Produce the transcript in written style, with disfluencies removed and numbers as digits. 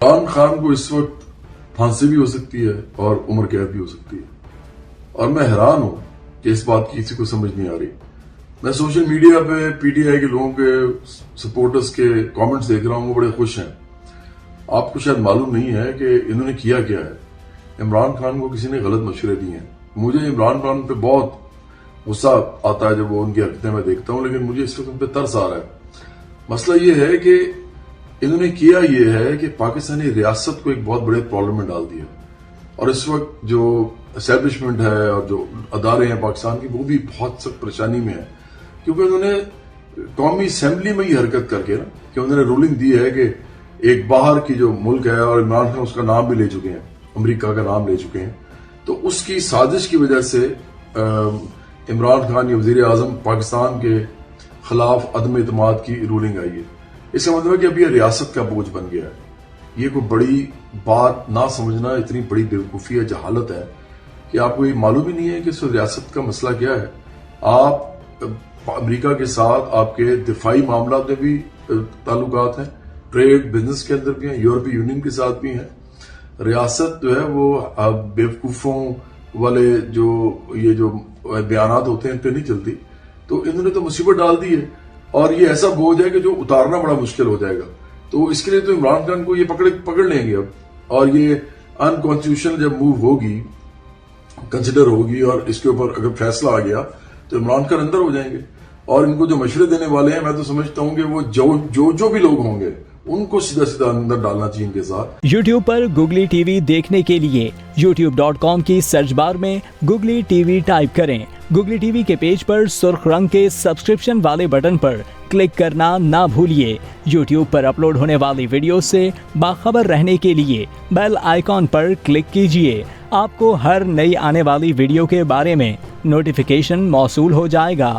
عمران خان کو اس وقت پھانسی بھی ہو سکتی ہے اور عمر قید بھی ہو سکتی ہے، اور میں حیران ہوں کہ اس بات کی کسی کو سمجھ نہیں آ رہی۔ میں سوشل میڈیا پہ پی ٹی آئی کے لوگوں کے سپورٹرز کے کامنٹس دیکھ رہا ہوں، وہ بڑے خوش ہیں۔ آپ کو شاید معلوم نہیں ہے کہ انہوں نے کیا کیا ہے۔ عمران خان کو کسی نے غلط مشورے دیے ہیں۔ مجھے عمران خان پہ بہت غصہ آتا ہے جب وہ ان کی حرکتیں میں دیکھتا ہوں، لیکن مجھے اس وقت ان پہ ترس آ رہا ہے۔ مسئلہ یہ ہے کہ انہوں نے کیا یہ ہے کہ پاکستانی ریاست کو ایک بہت بڑے پرابلم میں ڈال دیا، اور اس وقت جو اسٹیبلشمنٹ ہے اور جو ادارے ہیں پاکستان کی، وہ بھی بہت سخت پریشانی میں ہیں، کیونکہ انہوں نے قومی اسمبلی میں یہ حرکت کر کے نا کہ انہوں نے رولنگ دی ہے کہ ایک باہر کی جو ملک ہے، اور عمران خان اس کا نام بھی لے چکے ہیں، امریکہ کا نام لے چکے ہیں، تو اس کی سازش کی وجہ سے عمران خان یا وزیر اعظم پاکستان کے خلاف عدم اعتماد کی رولنگ آئی ہے۔ اس کا مطلب ہے کہ اب یہ ریاست کا بوجھ بن گیا ہے۔ یہ کوئی بڑی بات نہ سمجھنا اتنی بڑی بیوقوفی ہے، جہالت ہے کہ آپ کو یہ معلوم ہی نہیں ہے کہ اس ریاست کا مسئلہ کیا ہے۔ آپ امریکہ کے ساتھ آپ کے دفاعی معاملات میں بھی تعلقات ہیں، ٹریڈ بزنس کے اندر بھی ہیں، یورپی یونین کے ساتھ بھی ہیں۔ ریاست جو ہے وہ بیوقوفوں والے یہ جو بیانات ہوتے ہیں ان پہ نہیں چلتی، تو انہوں نے تو مصیبت ڈال دی ہے، اور یہ ایسا بوجھ ہے کہ جو اتارنا بڑا مشکل ہو جائے گا۔ تو اس کے لیے تو عمران خان کو یہ پکڑ لیں گے اب، اور یہ ان کانسٹیٹیوشنل جب موو ہوگی، کنسیڈر ہوگی، اور اس کے اوپر اگر فیصلہ آ گیا تو عمران خان اندر ہو جائیں گے۔ اور ان کو جو مشورے دینے والے ہیں، میں تو سمجھتا ہوں کہ وہ جو بھی لوگ ہوں گے ان کو سیدھا اندر ڈالنا چاہیے ان کے ساتھ۔ یوٹیوب پر گوگلی ٹی وی دیکھنے کے لیے youtube.com کی سرچ بار میں گوگلی ٹی وی ٹائپ کریں۔ گوگلی ٹی وی کے پیج پر سرخ رنگ کے سبسکرپشن والے بٹن پر کلک کرنا نہ بھولیے۔ یوٹیوب پر اپلوڈ ہونے والی ویڈیو سے باخبر رہنے کے لیے بیل آئیکن پر کلک کیجیے۔ آپ کو ہر نئی آنے والی ویڈیو کے بارے میں نوٹیفیکیشن موصول ہو جائے گا۔